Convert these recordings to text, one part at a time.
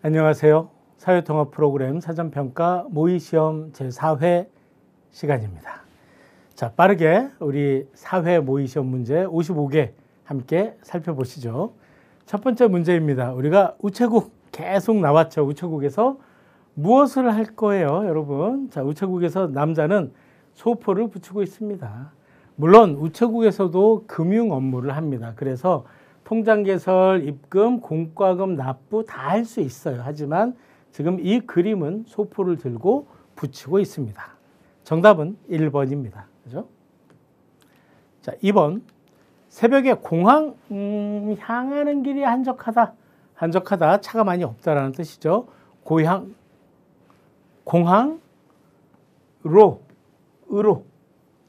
안녕하세요. 사회통합 프로그램 사전평가 모의시험 제4회 시간입니다. 자, 빠르게 우리 4회 모의시험 문제 55개 함께 살펴보시죠. 첫 번째 문제입니다. 우리가 우체국 계속 나왔죠. 우체국에서 무엇을 할 거예요, 여러분? 자, 우체국에서 남자는 소포를 붙이고 있습니다. 물론 우체국에서도 금융 업무를 합니다. 그래서 통장 개설, 입금, 공과금, 납부 다 할 수 있어요. 하지만 지금 이 그림은 소포를 들고 붙이고 있습니다. 정답은 1번입니다. 그죠? 자, 2번. 새벽에 공항 향하는 길이 한적하다. 한적하다. 차가 많이 없다라는 뜻이죠. 공항, 으로.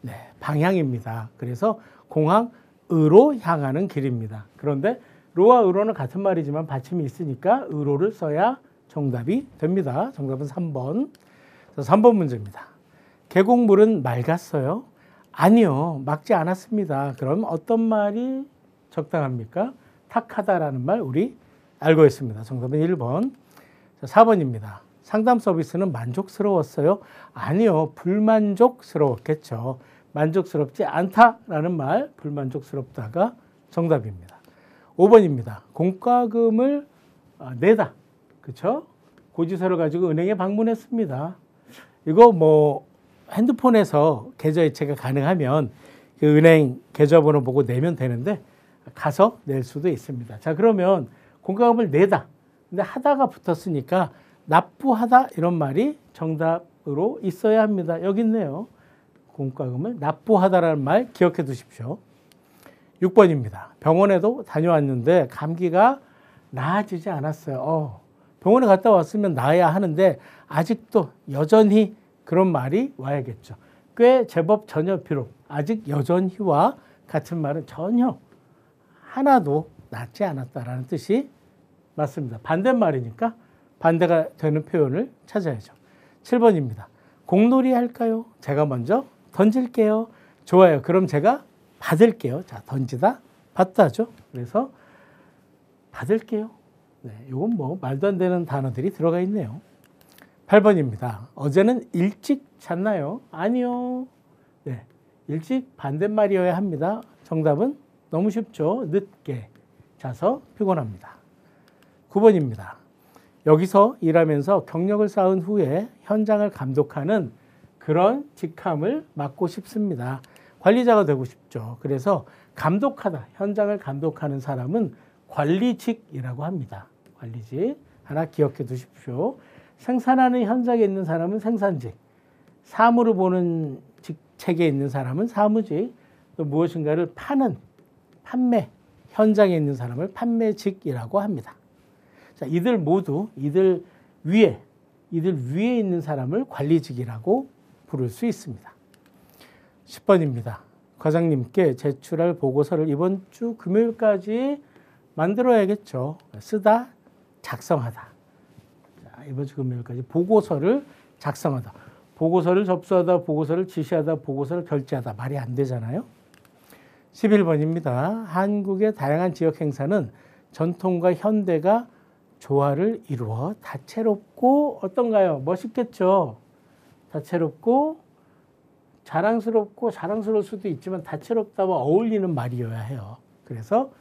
네, 방향입니다. 그래서 공항으로 향하는 길입니다. 그런데 로와 으로는 같은 말이지만 받침이 있으니까 으로를 써야 정답이 됩니다. 정답은 3번. 3번 문제입니다. 계곡물은 맑았어요? 아니요, 맑지 않았습니다. 그럼 어떤 말이 적당합니까? 탁하다라는 말 우리 알고 있습니다. 정답은 1번. 4번입니다. 상담 서비스는 만족스러웠어요? 아니요, 불만족스러웠겠죠. 만족스럽지 않다라는 말, 불만족스럽다가 정답입니다. 5번입니다. 공과금을 내다. 그렇죠? 고지서를 가지고 은행에 방문했습니다. 이거 뭐 핸드폰에서 계좌 이체가 가능하면 그 은행 계좌번호 보고 내면 되는데 가서 낼 수도 있습니다. 자, 그러면 공과금을 내다. 근데 하다가 붙었으니까 납부하다 이런 말이 정답으로 있어야 합니다. 여기 있네요. 공과금을 납부하다라는 말 기억해 두십시오. 6번입니다. 병원에도 다녀왔는데 감기가 나아지지 않았어요. 병원에 갔다 왔으면 나아야 하는데 아직도 여전히 그런 말이 와야겠죠. 꽤 제법 전혀 비록 아직 여전히와 같은 말은 전혀 하나도 낫지 않았다라는 뜻이 맞습니다. 반대말이니까 반대가 되는 표현을 찾아야죠. 7번입니다. 공놀이 할까요? 제가 먼저 던질게요. 좋아요. 그럼 제가 받을게요. 자, 던지다, 받다죠. 그래서 받을게요. 네, 이건 뭐 말도 안 되는 단어들이 들어가 있네요. 8번입니다. 어제는 일찍 잤나요? 아니요. 네, 일찍 반대말이어야 합니다. 정답은 너무 쉽죠. 늦게 자서 피곤합니다. 9번입니다. 여기서 일하면서 경력을 쌓은 후에 현장을 감독하는 그런 직함을 맡고 싶습니다. 관리자가 되고 싶죠. 그래서 감독하다, 현장을 감독하는 사람은 관리직이라고 합니다. 관리직. 하나 기억해 두십시오. 생산하는 현장에 있는 사람은 생산직, 사물을 보는 직책에 있는 사람은 사무직, 또 무엇인가를 판매, 현장에 있는 사람을 판매직이라고 합니다. 자, 이들 모두 이들 위에 있는 사람을 관리직이라고 부를 수 있습니다. 10번입니다. 과장님께 제출할 보고서를 이번 주 금요일까지 만들어야겠죠. 쓰다, 작성하다. 자, 이번 주 금요일까지 보고서를 작성하다. 보고서를 접수하다, 보고서를 지시하다, 보고서를 결제하다. 말이 안 되잖아요. 11번입니다. 한국의 다양한 지역 행사는 전통과 현대가 조화를 이루어 다채롭고 어떤가요? 멋있겠죠. 다채롭고 자랑스러울 수도 있지만 다채롭다와 어울리는 말이어야 해요. 그래서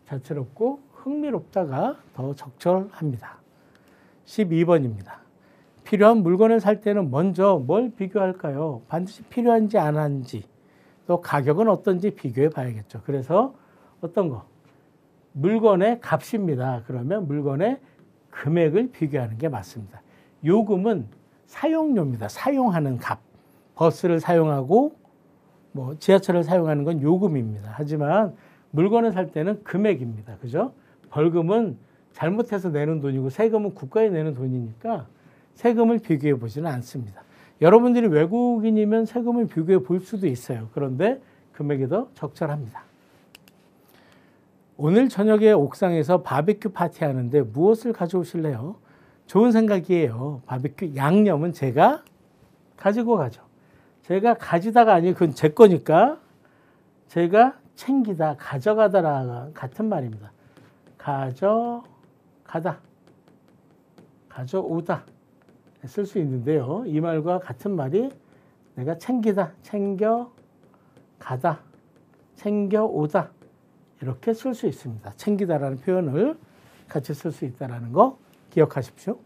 다채롭고 흥미롭다가 더 적절합니다. 12번입니다. 필요한 물건을 살 때는 먼저 뭘 비교할까요? 반드시 필요한지 안 한지, 또 가격은 어떤지 비교해 봐야겠죠. 그래서 어떤 거? 물건의 값입니다. 그러면 물건의 금액을 비교하는 게 맞습니다. 요금은 사용료입니다. 사용하는 값. 버스를 사용하고 뭐 지하철을 사용하는 건 요금입니다. 하지만 물건을 살 때는 금액입니다. 그죠? 벌금은 잘못해서 내는 돈이고 세금은 국가에 내는 돈이니까 세금을 비교해 보지는 않습니다. 여러분들이 외국인이면 세금을 비교해 볼 수도 있어요. 그런데 금액이 더 적절합니다. 오늘 저녁에 옥상에서 바비큐 파티 하는데 무엇을 가져오실래요? 좋은 생각이에요. 바비큐 양념은 제가 가지고 가죠. 제가 가지다가 아니고 그건 제 거니까 제가 챙기다, 가져가다랑 같은 말입니다. 가져가다. 가져오다 쓸 수 있는데요. 이 말과 같은 말이 내가 챙기다, 챙겨가다, 챙겨오다 이렇게 쓸 수 있습니다. 챙기다라는 표현을 같이 쓸 수 있다는 거 기억하십시오.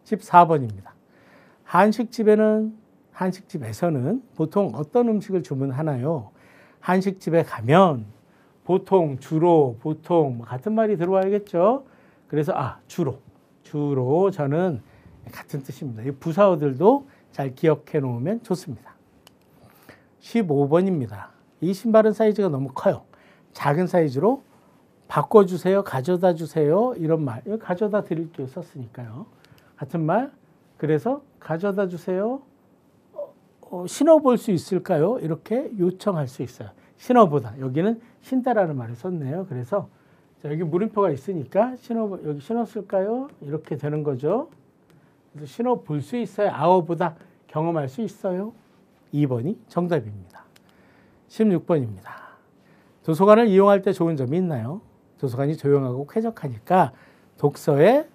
14번입니다. 한식집에서는 보통 어떤 음식을 주문하나요? 한식집에 가면 보통, 주로, 보통 같은 말이 들어와야겠죠. 그래서 주로 저는 같은 뜻입니다. 이 부사어들도 잘 기억해 놓으면 좋습니다. 15번입니다. 이 신발은 사이즈가 너무 커요. 작은 사이즈로 바꿔주세요, 가져다 주세요 이런 말, 가져다 드릴게요 썼으니까요. 같은 말, 그래서 가져다 주세요, 신어볼 수 있을까요? 이렇게 요청할 수 있어요. 신어보다, 여기는 신다라는 말을 썼네요. 그래서 여기 물음표가 있으니까 여기 신었을까요? 이렇게 되는 거죠. 그래서 신어볼 수 있어요. 아워보다 경험할 수 있어요. 2번이 정답입니다. 16번입니다. 도서관을 이용할 때 좋은 점이 있나요? 도서관이 조용하고 쾌적하니까 독서에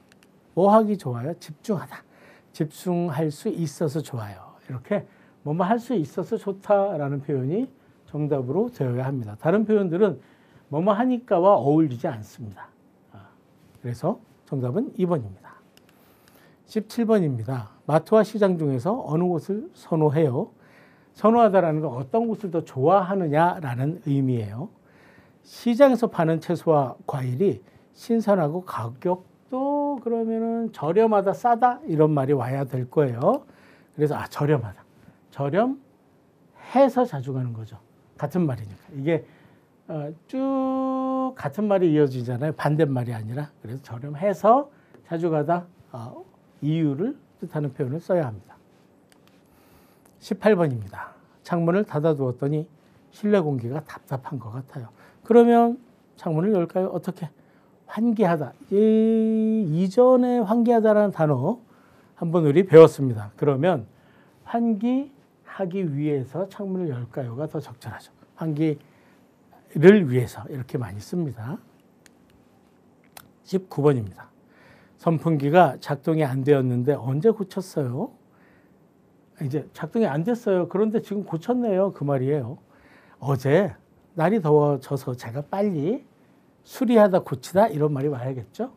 뭐 하기 좋아요? 집중하다. 집중할 수 있어서 좋아요. 이렇게 뭐뭐 할 수 있어서 좋다라는 표현이 정답으로 되어야 합니다. 다른 표현들은 뭐뭐 하니까와 어울리지 않습니다. 그래서 정답은 2번입니다. 17번입니다. 마트와 시장 중에서 어느 곳을 선호해요? 선호하다라는 건 어떤 곳을 더 좋아하느냐라는 의미예요. 시장에서 파는 채소와 과일이 신선하고 가격도 그러면은 저렴하다, 싸다 이런 말이 와야 될 거예요. 그래서 저렴하다. 저렴해서 자주 가는 거죠. 같은 말이니까. 이게 쭉 같은 말이 이어지잖아요. 반대말이 아니라. 그래서 저렴해서 자주 가다 이유를 뜻하는 표현을 써야 합니다. 18번입니다. 창문을 닫아두었더니 실내 공기가 답답한 것 같아요. 그러면 창문을 열까요? 어떻게? 환기하다. 이전에 환기하다라는 단어 한번 우리 배웠습니다. 그러면 환기하기 위해서 창문을 열까요가 더 적절하죠. 환기를 위해서 이렇게 많이 씁니다. 19번입니다. 선풍기가 작동이 안 되었는데 언제 고쳤어요? 이제 작동이 안 됐어요. 그런데 지금 고쳤네요. 그 말이에요. 어제 날이 더워져서 제가 빨리 수리하다 고치다 이런 말이 와야겠죠.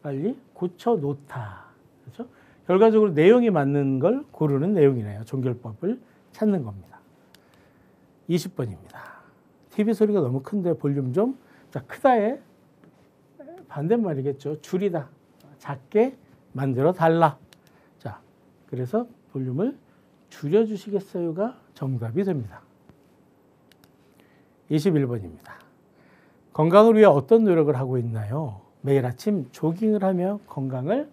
빨리 고쳐놓다. 그렇죠? 결과적으로 내용이 맞는 걸 고르는 내용이네요. 종결법을 찾는 겁니다. 20번입니다. TV 소리가 너무 큰데 볼륨 좀. 자, 크다의 반대말이겠죠. 줄이다. 작게 만들어 달라. 자, 그래서 볼륨을 줄여주시겠어요가 정답이 됩니다. 21번입니다. 건강을 위해 어떤 노력을 하고 있나요? 매일 아침 조깅을 하며 건강을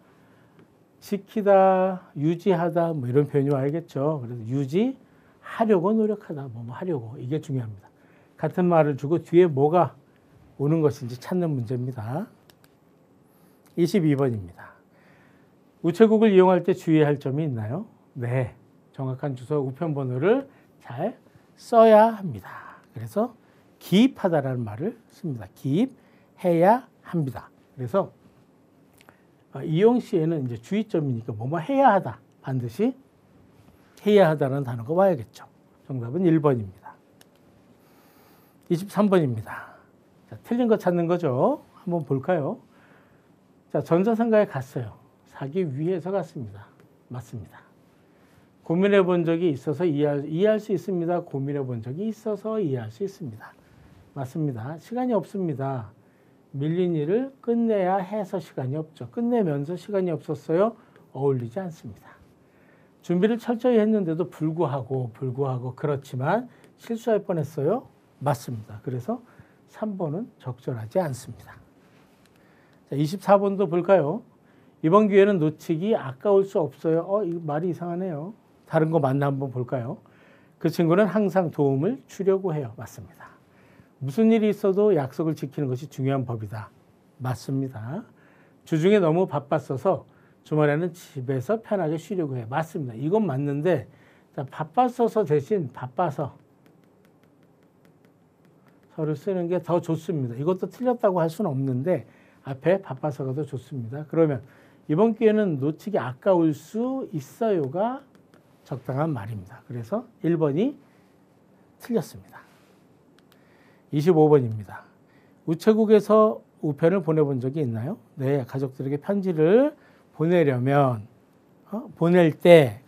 지키다, 유지하다 뭐 이런 표현이 와야겠죠. 그래서 유지하려고 노력하다, 뭐 하려고 이게 중요합니다. 같은 말을 주고 뒤에 뭐가 오는 것인지 찾는 문제입니다. 22번입니다. 우체국을 이용할 때 주의해야 할 점이 있나요? 네, 정확한 주소 우편번호를 잘 써야 합니다. 그래서 기입하다라는 말을 씁니다. 기입해야 합니다. 그래서 이용 시에는 이제 주의점이니까 뭐뭐 해야 하다, 반드시 해야 하다라는 단어가 와야겠죠. 정답은 1번입니다. 23번입니다. 자, 틀린 거 찾는 거죠. 한번 볼까요? 자, 전자상가에 갔어요. 사기 위해서 갔습니다. 맞습니다. 고민해 본 적이 있어서 이해할 수 있습니다. 고민해 본 적이 있어서 이해할 수 있습니다. 맞습니다. 시간이 없습니다. 밀린 일을 끝내야 해서 시간이 없죠. 끝내면서 시간이 없었어요. 어울리지 않습니다. 준비를 철저히 했는데도 불구하고 그렇지만 실수할 뻔했어요. 맞습니다. 그래서 3번은 적절하지 않습니다. 자, 24번도 볼까요? 이번 기회는 놓치기 아까울 수 없어요. 이거 말이 이상하네요. 다른 거 맞나 한번 볼까요? 그 친구는 항상 도움을 주려고 해요. 맞습니다. 무슨 일이 있어도 약속을 지키는 것이 중요한 법이다. 맞습니다. 주중에 너무 바빴어서 주말에는 집에서 편하게 쉬려고 해요. 맞습니다. 이건 맞는데 자, 바빴어서 대신 바빠서 서를 쓰는 게 더 좋습니다. 이것도 틀렸다고 할 수는 없는데 앞에 바빠서가 더 좋습니다. 그러면 이번 기회는 놓치기 아까울 수 있어요가 적당한 말입니다. 그래서 1번이 틀렸습니다. 25번입니다. 우체국에서 우편을 보내본 적이 있나요? 네, 가족들에게 편지를 보내려면 보낼 때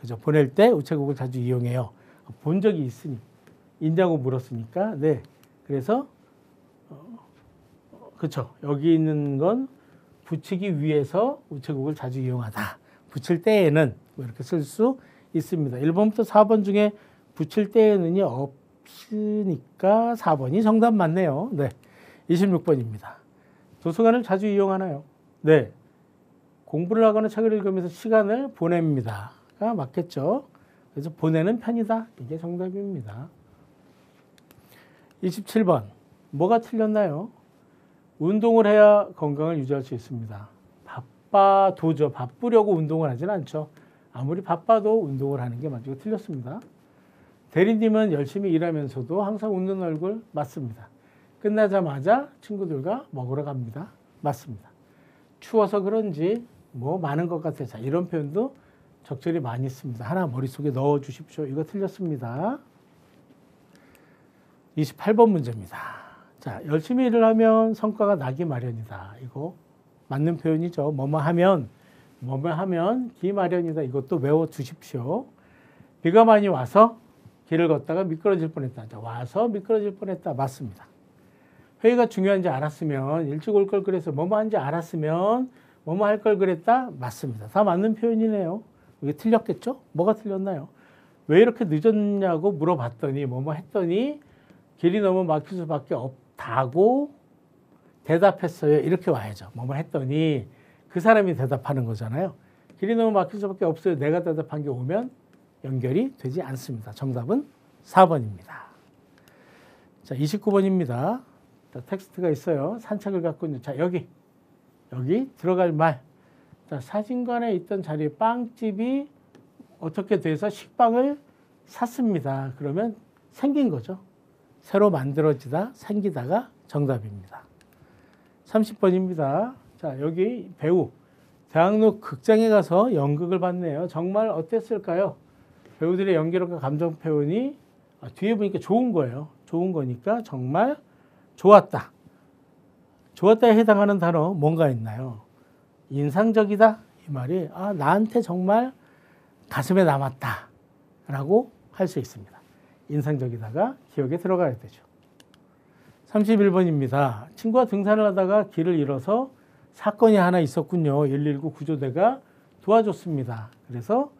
우체국을 자주 이용해요. 본 적이 있냐고 물었으니까 네. 그래서 그렇죠. 여기 있는 건 붙이기 위해서 우체국을 자주 이용하다. 붙일 때에는 이렇게 쓸 수 있습니다. 1번부터 4번 중에 붙일 때에는이 없으니까 4번이 정답 맞네요. 네. 26번입니다. 도서관을 자주 이용하나요? 네. 공부를 하거나 책을 읽으면서 시간을 보냅니다가 맞겠죠. 그래서 보내는 편이다. 이게 정답입니다. 27번. 뭐가 틀렸나요? 운동을 해야 건강을 유지할 수 있습니다. 바빠도죠. 바쁘려고 운동을 하진 않죠. 아무리 바빠도 운동을 하는 게 맞고 틀렸습니다. 대리님은 열심히 일하면서도 항상 웃는 얼굴 맞습니다. 끝나자마자 친구들과 먹으러 갑니다. 맞습니다. 추워서 그런지 뭐 많은 것 같아요. 자, 이런 표현도 적절히 많이 씁니다. 하나 머릿속에 넣어 주십시오. 이거 틀렸습니다. 28번 문제입니다. 자, 열심히 일을 하면 성과가 나기 마련이다. 이거 맞는 표현이죠. 뭐뭐 하면 기 마련이다. 이것도 외워 두십시오. 비가 많이 와서 길을 걷다가 미끄러질 뻔했다. 자, 와서 미끄러질 뻔했다. 맞습니다. 회의가 중요한지 알았으면 일찍 올 걸 그래서 뭐뭐 한지 알았으면 뭐뭐 할 걸 그랬다. 맞습니다. 다 맞는 표현이네요. 이게 틀렸겠죠? 뭐가 틀렸나요? 왜 이렇게 늦었냐고 물어봤더니 뭐뭐 했더니 길이 너무 막힐 수밖에 없다고 대답했어요. 이렇게 와야죠. 뭐뭐 했더니 그 사람이 대답하는 거잖아요. 길이 너무 막힐 수밖에 없어요. 내가 대답한 게 오면 연결이 되지 않습니다. 정답은 4번입니다. 자, 29번입니다. 자, 텍스트가 있어요. 산책을 갖고 있는. 자, 여기 들어갈 말. 자, 사진관에 있던 자리에 빵집이 어떻게 돼서 식빵을 샀습니다. 그러면 생긴 거죠. 새로 만들어지다, 생기다가 정답입니다. 30번입니다. 자, 여기 배우. 대학로 극장에 가서 연극을 봤네요. 정말 어땠을까요? 배우들의 연기력과 감정 표현이 뒤에 보니까 좋은 거예요. 좋은 거니까 정말 좋았다. 좋았다에 해당하는 단어 뭔가 있나요? 인상적이다. 이 말이 나한테 정말 가슴에 남았다. 라고 할 수 있습니다. 인상적이다가 기억에 들어가야 되죠. 31번입니다. 친구와 등산을 하다가 길을 잃어서 사건이 하나 있었군요. 119 구조대가 도와줬습니다. 그래서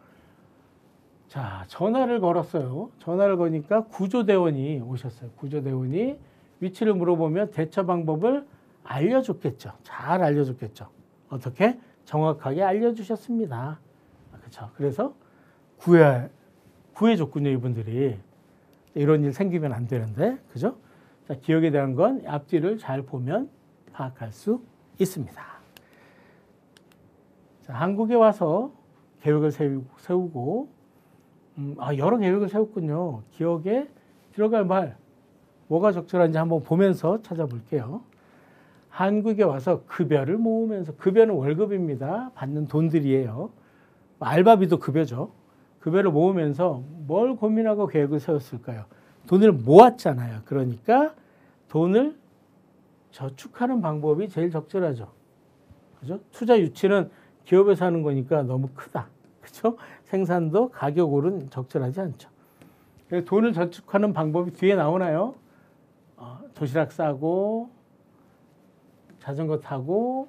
자, 전화를 걸었어요. 전화를 거니까 구조대원이 오셨어요. 구조대원이 위치를 물어보면 대처 방법을 알려줬겠죠. 잘 알려줬겠죠. 어떻게? 정확하게 알려주셨습니다. 그렇죠. 그래서 구해줬군요, 이분들이. 이런 일 생기면 안 되는데, 그죠? 자, 기억에 대한 건 앞뒤를 잘 보면 파악할 수 있습니다. 자, 한국에 와서 계획을 세우고, 여러 계획을 세웠군요. 기억에 들어갈 말, 뭐가 적절한지 한번 보면서 찾아볼게요. 한국에 와서 급여를 모으면서, 급여는 월급입니다. 받는 돈들이에요. 알바비도 급여죠. 급여를 모으면서 뭘 고민하고 계획을 세웠을까요? 돈을 모았잖아요. 그러니까 돈을 저축하는 방법이 제일 적절하죠. 그죠? 투자 유치는 기업에서 하는 거니까 너무 크다. 그죠? 생산도 가격 오른 적절하지 않죠. 그래서 돈을 저축하는 방법이 뒤에 나오나요? 도시락 싸고, 자전거 타고,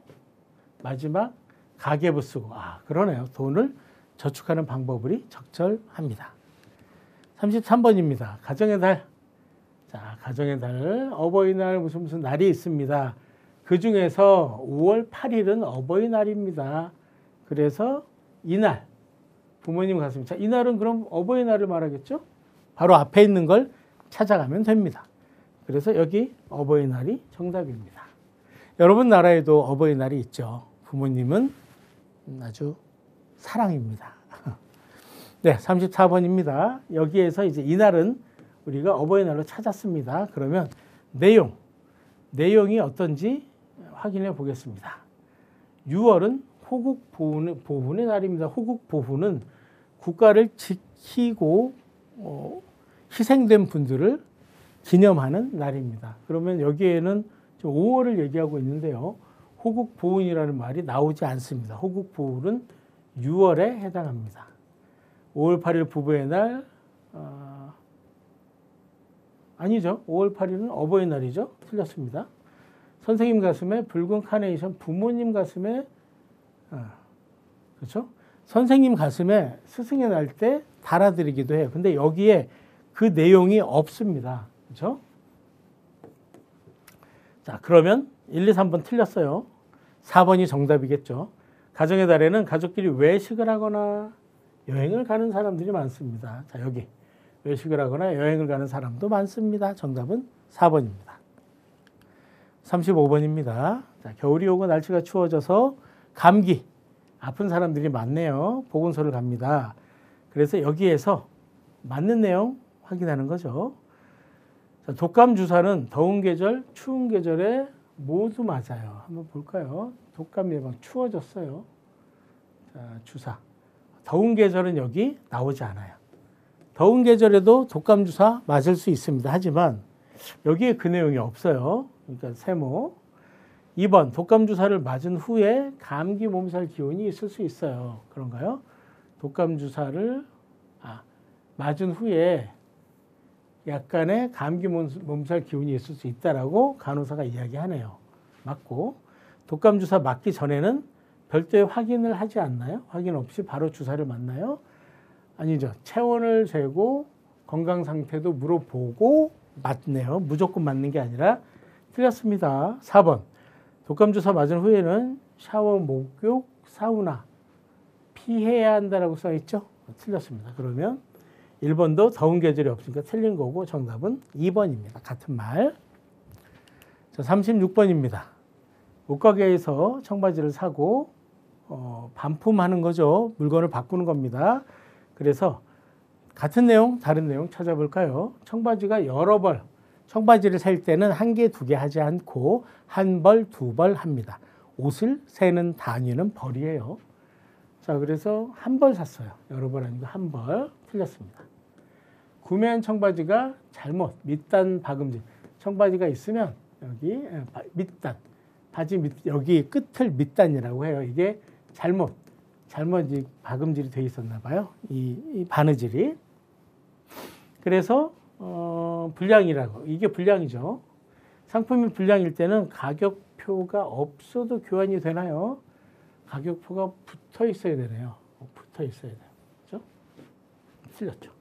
마지막 가계부 쓰고. 그러네요. 돈을 저축하는 방법이 적절합니다. 33번입니다. 가정의 달. 자, 가정의 달. 어버이날 무슨 날이 있습니다. 그 중에서 5월 8일은 어버이날입니다. 그래서 이날 부모님 갔습니다. 자, 이날은 그럼 어버이날을 말하겠죠? 바로 앞에 있는 걸 찾아가면 됩니다. 그래서 여기 어버이날이 정답입니다. 여러분 나라에도 어버이날이 있죠. 부모님은 아주 사랑입니다. 네, 34번입니다. 여기에서 이제 이날은 우리가 어버이날로 찾았습니다. 그러면 내용이 어떤지 확인해 보겠습니다. 6월은 호국 보훈의 날입니다. 호국 보훈은 국가를 지키고 희생된 분들을 기념하는 날입니다. 그러면 여기에는 5월을 얘기하고 있는데요. 호국 보훈이라는 말이 나오지 않습니다. 호국 보훈은 6월에 해당합니다. 5월 8일 부부의 날, 아니죠. 5월 8일은 어버이날이죠. 틀렸습니다. 선생님 가슴에 붉은 카네이션, 부모님 가슴에, 그렇죠? 선생님 가슴에 스승의 날 때 달아드리기도 해요. 근데 여기에 그 내용이 없습니다. 그렇죠? 자, 그러면 1, 2, 3번 틀렸어요. 4번이 정답이겠죠. 가정의 달에는 가족끼리 외식을 하거나 여행을 가는 사람들이 많습니다. 자, 여기 외식을 하거나 여행을 가는 사람도 많습니다. 정답은 4번입니다. 35번입니다. 자, 겨울이 오고 날씨가 추워져서 감기, 아픈 사람들이 많네요. 보건소를 갑니다. 그래서 여기에서 맞는 내용 확인하는 거죠. 자, 독감 주사는 더운 계절, 추운 계절에 모두 맞아요. 한번 볼까요? 독감 예방, 추워졌어요. 자, 주사. 더운 계절은 여기 나오지 않아요. 더운 계절에도 독감 주사 맞을 수 있습니다. 하지만 여기에 그 내용이 없어요. 그러니까 세모. 2번, 독감 주사를 맞은 후에 감기 몸살 기운이 있을 수 있어요. 그런가요? 독감 주사를 맞은 후에 약간의 감기 몸살 기운이 있을 수 있다라고 간호사가 이야기하네요. 맞고, 독감 주사 맞기 전에는 별도의 확인을 하지 않나요? 확인 없이 바로 주사를 맞나요? 아니죠. 체온을 재고 건강 상태도 물어보고 맞네요. 무조건 맞는 게 아니라 틀렸습니다. 4번. 독감 주사 맞은 후에는 샤워, 목욕, 사우나 피해야 한다라고 써 있죠? 틀렸습니다. 그러면 1번도 더운 계절이 없으니까 틀린 거고 정답은 2번입니다. 같은 말. 자, 36번입니다. 옷가게에서 청바지를 사고 반품하는 거죠. 물건을 바꾸는 겁니다. 그래서 같은 내용, 다른 내용 찾아볼까요? 청바지가 여러 벌, 청바지를 살 때는 한 개, 두 개 하지 않고 한 벌, 두 벌 합니다. 옷을 세는 단위는 벌이에요. 자, 그래서 한 벌 샀어요. 여러 벌 아니고 한 벌. 틀렸습니다. 구매한 청바지가 잘못, 밑단 박음질. 청바지가 있으면 여기 밑단, 바지 밑, 여기 끝을 밑단이라고 해요. 이게 잘못 이 박음질이 돼 있었나 봐요. 이 바느질이. 그래서 불량이라고. 이게 불량이죠. 상품이 불량일 때는 가격표가 없어도 교환이 되나요? 가격표가 붙어 있어야 되네요. 붙어 있어야 돼요. 그렇죠? 틀렸죠.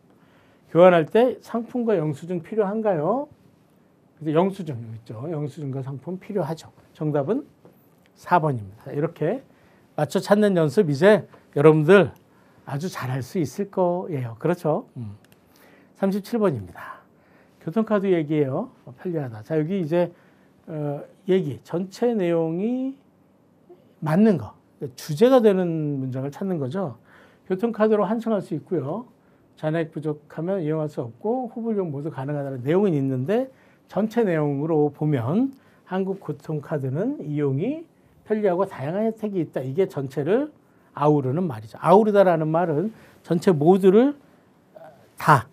교환할 때 상품과 영수증 필요한가요? 그래서 영수증 있죠. 영수증과 상품 필요하죠. 정답은 4번입니다. 이렇게 맞춰 찾는 연습 이제 여러분들 아주 잘할 수 있을 거예요. 그렇죠? 37번입니다. 교통카드 얘기예요. 편리하다. 자, 여기 이제 얘기 전체 내용이 맞는 거. 주제가 되는 문장을 찾는 거죠. 교통카드로 환승할 수 있고요. 잔액 부족하면 이용할 수 없고 후불 이용 모두 가능하다는 내용은 있는데 전체 내용으로 보면 한국교통카드는 이용이 편리하고 다양한 혜택이 있다. 이게 전체를 아우르는 말이죠. 아우르다라는 말은 전체 모두를 다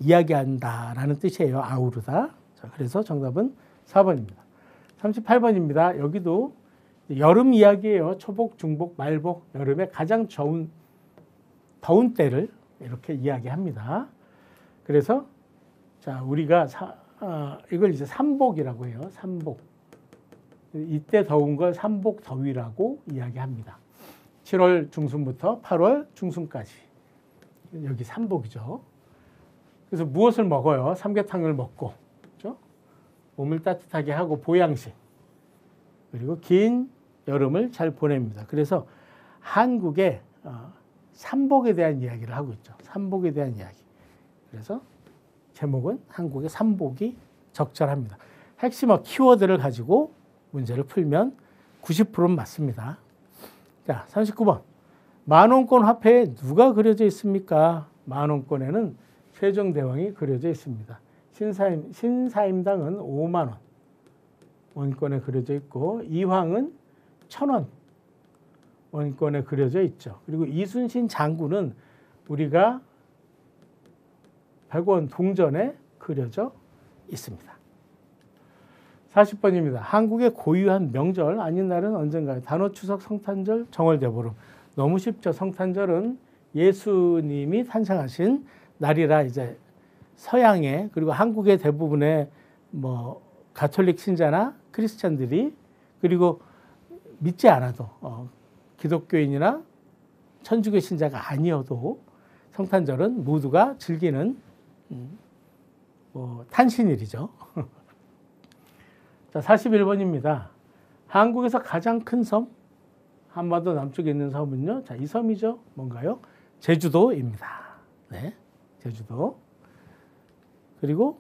이야기한다라는 뜻이에요. 아우르다. 자, 그래서 정답은 4번입니다. 38번입니다. 여기도 여름 이야기예요. 초복, 중복, 말복, 여름에 가장 더운 때를 이렇게 이야기합니다. 그래서 자, 우리가 이걸 이제 삼복이라고 해요. 삼복. 이때 더운 걸 삼복 더위라고 이야기합니다. 7월 중순부터 8월 중순까지. 여기 삼복이죠. 그래서 무엇을 먹어요? 삼계탕을 먹고, 그렇죠? 몸을 따뜻하게 하고 보양식. 그리고 긴 여름을 잘 보냅니다. 그래서 한국의 삼복에 대한 이야기를 하고 있죠. 삼복에 대한 이야기. 그래서 제목은 한국의 삼복이 적절합니다. 핵심 키워드를 가지고 문제를 풀면 90%는 맞습니다. 자, 39번. 만원권 화폐에 누가 그려져 있습니까? 만원권에는 세종대왕이 그려져 있습니다. 신사임당은 5만 원 원권에 그려져 있고 이황은 1,000원 원권에 그려져 있죠. 그리고 이순신 장군은 우리가 백원 동전에 그려져 있습니다. 40번입니다. 한국의 고유한 명절 아닌 날은 언젠가요? 단오, 추석, 성탄절, 정월대보름. 너무 쉽죠. 성탄절은 예수님이 탄생하신 날이라 이제 서양의 그리고 한국의 대부분의 뭐 가톨릭 신자나 크리스찬들이 그리고 믿지 않아도 기독교인이나 천주교 신자가 아니어도 성탄절은 모두가 즐기는 탄신일이죠. 자, 41번입니다. 한국에서 가장 큰 섬, 한반도 남쪽에 있는 섬은요. 자, 이 섬이죠. 뭔가요? 제주도입니다. 네, 제주도. 그리고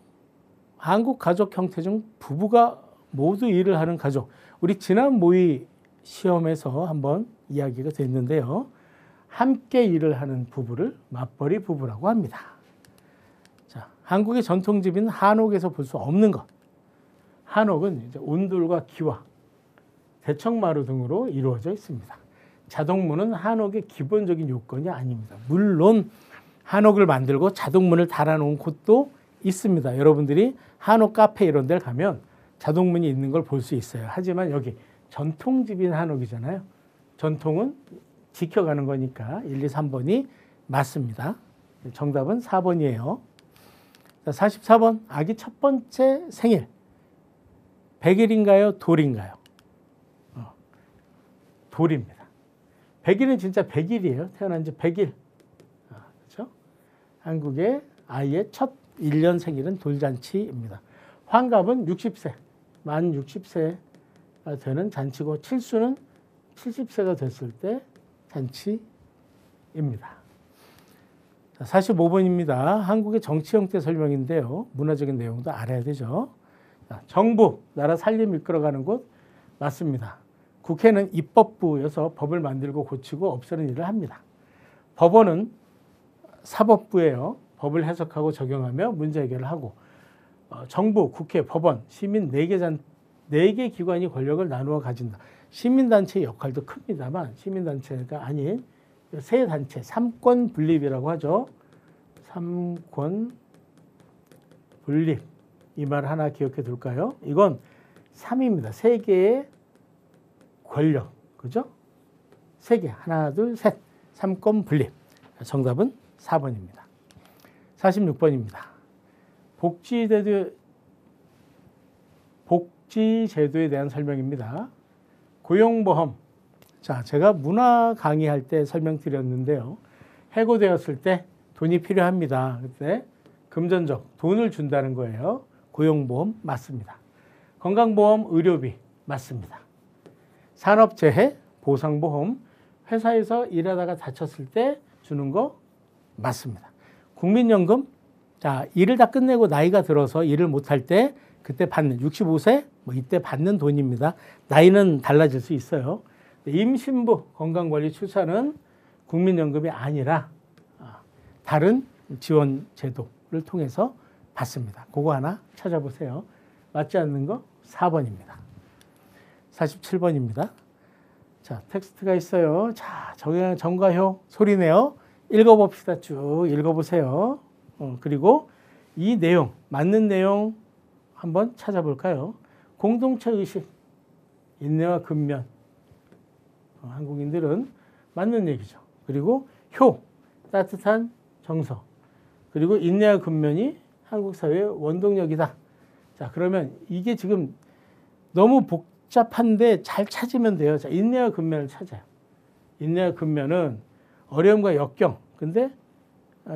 한국 가족 형태 중 부부가 모두 일을 하는 가족. 우리 지난 모의 시험에서 한번 이야기가 됐는데요. 함께 일을 하는 부부를 맞벌이 부부라고 합니다. 자, 한국의 전통집인 한옥에서 볼 수 없는 것. 한옥은 이제 온돌과 기와, 대청마루 등으로 이루어져 있습니다. 자동문은 한옥의 기본적인 요건이 아닙니다. 물론 한옥을 만들고 자동문을 달아놓은 곳도 있습니다. 여러분들이 한옥 카페 이런 데를 가면 자동문이 있는 걸 볼 수 있어요. 하지만 여기 전통집인 한옥이잖아요. 전통은 지켜가는 거니까 1, 2, 3번이 맞습니다. 정답은 4번이에요. 44번, 아기 첫 번째 생일. 100일인가요? 돌인가요? 돌입니다. 100일은 진짜 100일이에요. 태어난 지 100일. 그렇죠? 한국의 아이의 첫 1년 생일은 돌잔치입니다. 환갑은 60세, 만 60세가 되는 잔치고 칠수는 70세가 됐을 때 잔치입니다. 45번입니다. 한국의 정치 형태 설명인데요. 문화적인 내용도 알아야 되죠. 정부, 나라 살림 이끌어가는 곳 맞습니다. 국회는 입법부여서 법을 만들고 고치고 없애는 일을 합니다. 법원은 사법부예요. 법을 해석하고 적용하며 문제 해결을 하고 정부, 국회, 법원, 시민 4개 기관이 권력을 나누어 가진다. 시민단체의 역할도 큽니다만 시민단체가 아닌 세 단체, 삼권 분립이라고 하죠. 삼권 분립. 이 말 하나 기억해 둘까요? 이건 3입니다. 3개의 권력. 그죠? 3개. 하나, 둘, 셋. 삼권 분립. 정답은 4번입니다. 46번입니다. 복지제도에 대한 설명입니다. 고용보험. 자, 제가 문화 강의할 때 설명드렸는데요. 해고되었을 때 돈이 필요합니다. 그때 금전적 돈을 준다는 거예요. 고용보험 맞습니다. 건강보험, 의료비 맞습니다. 산업재해, 보상보험, 회사에서 일하다가 다쳤을 때 주는 거 맞습니다. 국민연금, 자, 일을 다 끝내고 나이가 들어서 일을 못할 때 그때 받는 65세 뭐 이때 받는 돈입니다. 나이는 달라질 수 있어요. 임신부, 건강관리, 출산은 국민연금이 아니라 다른 지원 제도를 통해서 받습니다. 그거 하나 찾아보세요. 맞지 않는 거 4번입니다. 47번입니다. 자, 텍스트가 있어요. 자, 정가효 소리네요. 읽어봅시다. 쭉 읽어보세요. 그리고 이 내용, 맞는 내용 한번 찾아볼까요? 공동체 의식, 인내와 근면. 한국인들은 맞는 얘기죠. 그리고 효, 따뜻한 정서. 그리고 인내와 근면이 한국 사회의 원동력이다. 자, 그러면 이게 지금 너무 복잡한데 잘 찾으면 돼요. 자, 인내와 근면을 찾아요. 인내와 근면은 어려움과 역경. 근데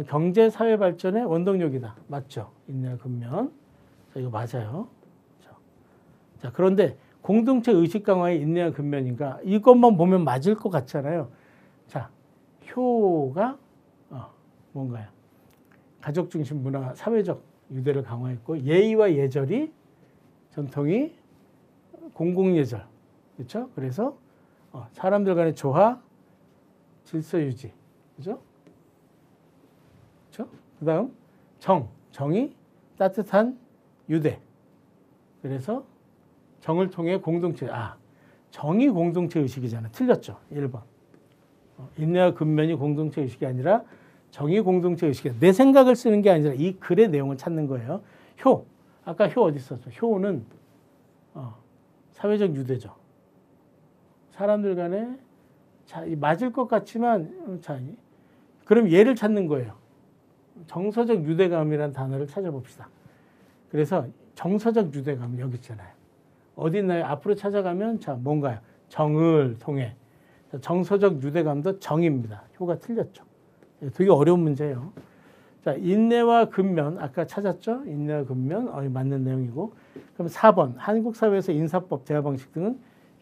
경제 사회 발전의 원동력이다. 맞죠? 인내와 근면. 자, 이거 맞아요. 자, 그런데 공동체 의식 강화의 인내와 근면인가? 이것만 보면 맞을 것 같잖아요. 자, 효가 뭔가요? 가족 중심 문화, 사회적 유대를 강화했고 예의와 예절이 전통이 공공예절, 그렇죠? 그래서 사람들 간의 조화, 질서 유지, 그렇죠? 그렇죠? 그다음 정이 따뜻한 유대. 그래서 정을 통해 공동체, 정이 공동체 의식이잖아요. 틀렸죠? 1번. 인내와 근면이 공동체 의식이 아니라 정의 공동체 의식이야. 내 생각을 쓰는 게 아니라 이 글의 내용을 찾는 거예요. 효. 아까 효 어디 있었어? 효는 사회적 유대죠. 사람들 간에 맞을 것 같지만 그럼 얘를 찾는 거예요. 정서적 유대감이라는 단어를 찾아봅시다. 그래서 정서적 유대감 여기 있잖아요. 어디 있나요? 앞으로 찾아가면 뭔가요? 정을 통해. 정서적 유대감도 정입니다. 효가 틀렸죠. 되게 어려운 문제예요. 자, 인내와 근면 아까 찾았죠? 인내와 근면 맞는 내용이고. 그럼 4번 한국 사회에서 인사법 대화 방식 등은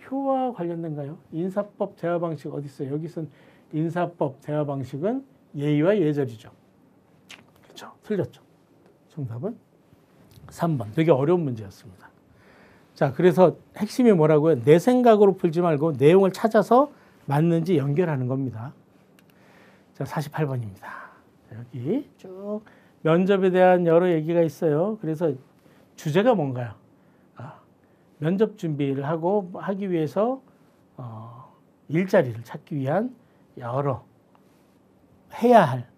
효와 관련된가요? 인사법 대화 방식 어디 있어요? 여기 쓴 인사법 대화 방식은 예의와 예절이죠. 그렇죠? 틀렸죠. 정답은 3번. 되게 어려운 문제였습니다. 자, 그래서 핵심이 뭐라고요? 내 생각으로 풀지 말고 내용을 찾아서 맞는지 연결하는 겁니다. 자, 48번입니다. 여기 쭉 면접에 대한 여러 얘기가 있어요. 그래서 주제가 뭔가요? 면접 준비를 하기 위해서 일자리를 찾기 위한 여러 해야 할,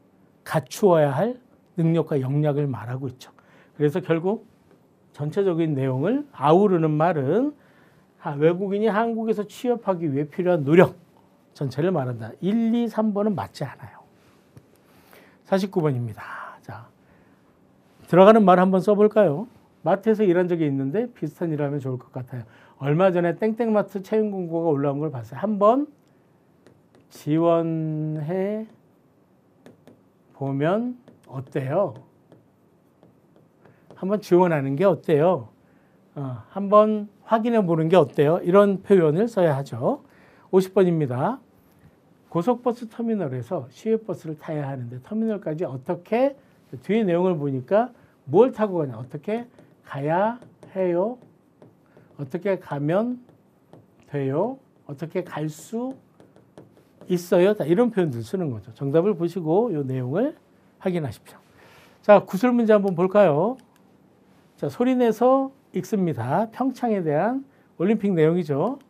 갖추어야 할 능력과 역량을 말하고 있죠. 그래서 결국 전체적인 내용을 아우르는 말은 외국인이 한국에서 취업하기 위해 필요한 노력 전체를 말한다. 1, 2, 3번은 맞지 않아요. 49번입니다. 자, 들어가는 말 한번 써볼까요? 마트에서 일한 적이 있는데 비슷한 일을 하면 좋을 것 같아요. 얼마 전에 땡땡마트 채용 공고가 올라온 걸 봤어요. 한번 지원해 보면 어때요? 한번 지원하는 게 어때요? 한번 확인해 보는 게 어때요? 이런 표현을 써야 하죠. 50번입니다. 고속버스 터미널에서 시외버스를 타야 하는데 터미널까지 어떻게, 뒤에 내용을 보니까 뭘 타고 가냐, 어떻게 가야 해요? 어떻게 가면 돼요? 어떻게 갈 수 있어요? 이런 표현들 쓰는 거죠. 정답을 보시고 이 내용을 확인하십시오. 자, 구술 문제 한번 볼까요? 자, 소리내서 읽습니다. 평창에 대한 올림픽 내용이죠.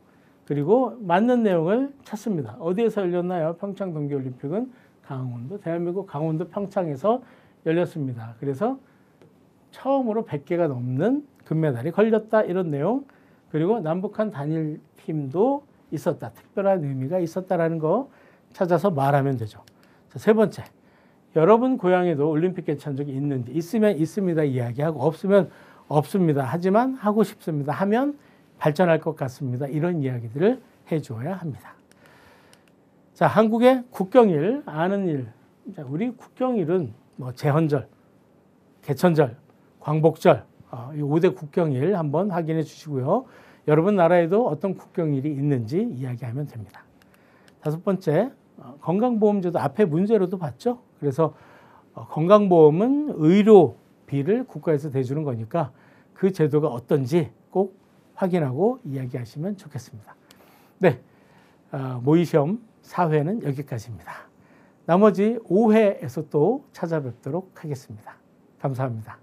그리고 맞는 내용을 찾습니다. 어디에서 열렸나요? 평창 동계올림픽은 강원도, 대한민국 강원도 평창에서 열렸습니다. 그래서 처음으로 100개가 넘는 금메달이 걸렸다. 이런 내용. 그리고 남북한 단일팀도 있었다. 특별한 의미가 있었다라는 거 찾아서 말하면 되죠. 자, 세 번째. 여러분 고향에도 올림픽 개최한 적이 있는지, 있으면 있습니다 이야기하고, 없으면 없습니다. 하지만 하고 싶습니다. 하면 발전할 것 같습니다. 이런 이야기들을 해줘야 합니다. 자, 한국의 국경일, 아는 일. 자, 우리 국경일은 제헌절, 개천절, 광복절, 이 5대 국경일 한번 확인해 주시고요. 여러분 나라에도 어떤 국경일이 있는지 이야기하면 됩니다. 다섯 번째, 건강보험제도 앞에 문제로도 봤죠. 그래서 건강보험은 의료비를 국가에서 대주는 거니까 그 제도가 어떤지 꼭 확인하고 이야기하시면 좋겠습니다. 네, 모의시험 4회는 여기까지입니다. 나머지 5회에서 또 찾아뵙도록 하겠습니다. 감사합니다.